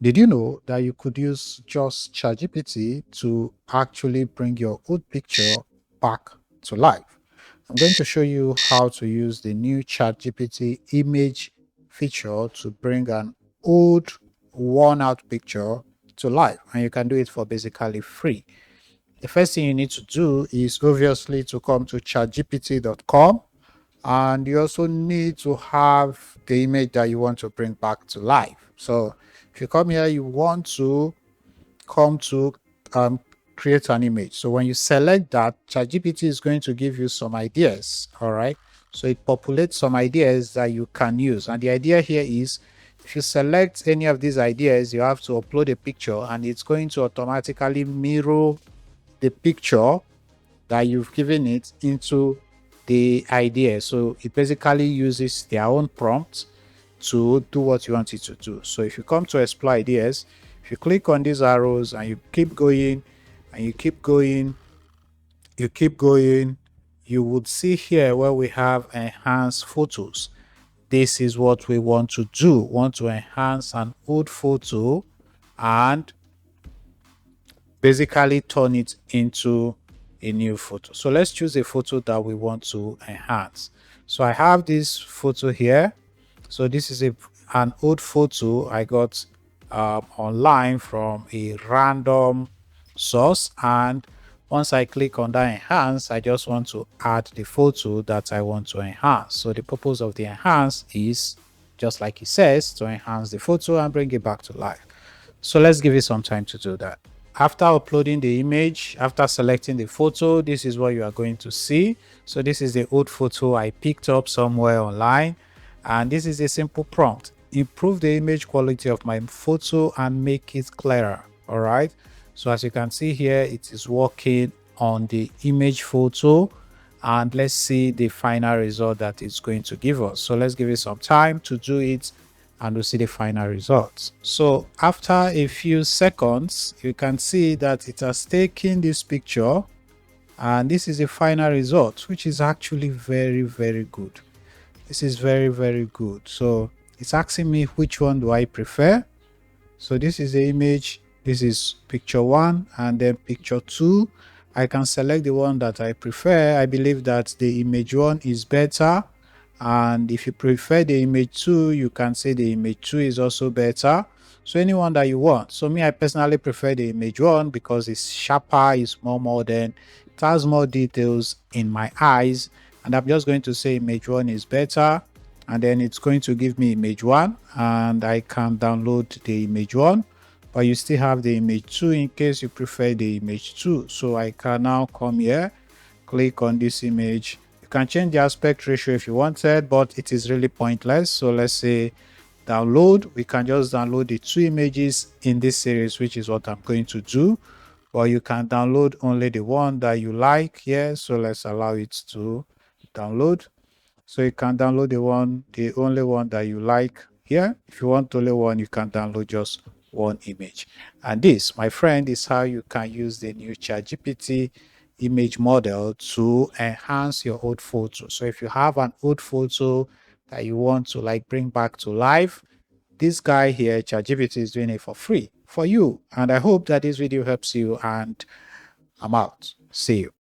Did you know that you could use just ChatGPT to actually bring your old picture back to life? I'm going to show you how to use the new ChatGPT image feature to bring an old, worn out picture to life, and you can do it for basically free. The first thing you need to do is obviously to come to chatgpt.com, and you also need to have the image that you want to bring back to life. So if you come here, you want to come to um, create an image. So when you select that, ChatGPT is going to give you some ideas. All right. So it populates some ideas that you can use. And the idea here is if you select any of these ideas, you have to upload a picture and it's going to automatically mirror the picture that you've given it into the idea. So it basically uses their own prompt to do what you want it to do. So if you come to explore ideas, if you click on these arrows and you keep going and you keep going, you keep going, you would see here where we have enhance photos. This is what we want to do. We want to enhance an old photo and basically turn it into a new photo. So let's choose a photo that we want to enhance. So I have this photo here. So this is an old photo I got online from a random source, and once I click on that enhance, I just want to add the photo that I want to enhance. So the purpose of the enhance is, just like it says, to enhance the photo and bring it back to life. So let's give it some time to do that. After uploading the image, after selecting the photo, this is what you are going to see. So this is the old photo I picked up somewhere online, and this is a simple prompt: improve the image quality of my photo and make it clearer. All right, so as you can see here, it is working on the image photo, and let's see the final result that it's going to give us. So let's give it some time to do it and we'll see the final results. So after a few seconds, you can see that it has taken this picture, and this is the final result, which is actually very good. This is very good. So it's asking me which one do I prefer. So this is the image, this is picture one, and then picture two. I can select the one that I prefer. I believe that the image one is better, and if you prefer the image two, you can say the image two is also better. So anyone that you want. So me, I personally prefer the image one because it's sharper, it's more modern, it has more details in my eyes, and I'm just going to say image one is better, and then it's going to give me image one, and I can download the image one, but you still have the image two in case you prefer the image two. So I can now come here, click on this image. You can change the aspect ratio if you wanted, but it is really pointless. So let's say download. We can just download the two images in this series, which is what I'm going to do. But you can download only the one that you like here. So let's allow it to download. So you can download the only one that you like here. If you want only one, you can download just one image. And this, my friend, is how you can use the new ChatGPT image model to enhance your old photo. So if you have an old photo that you want to like bring back to life, this guy here, ChatGPT, is doing it for free for you. And I hope that this video helps you, and I'm out. See you.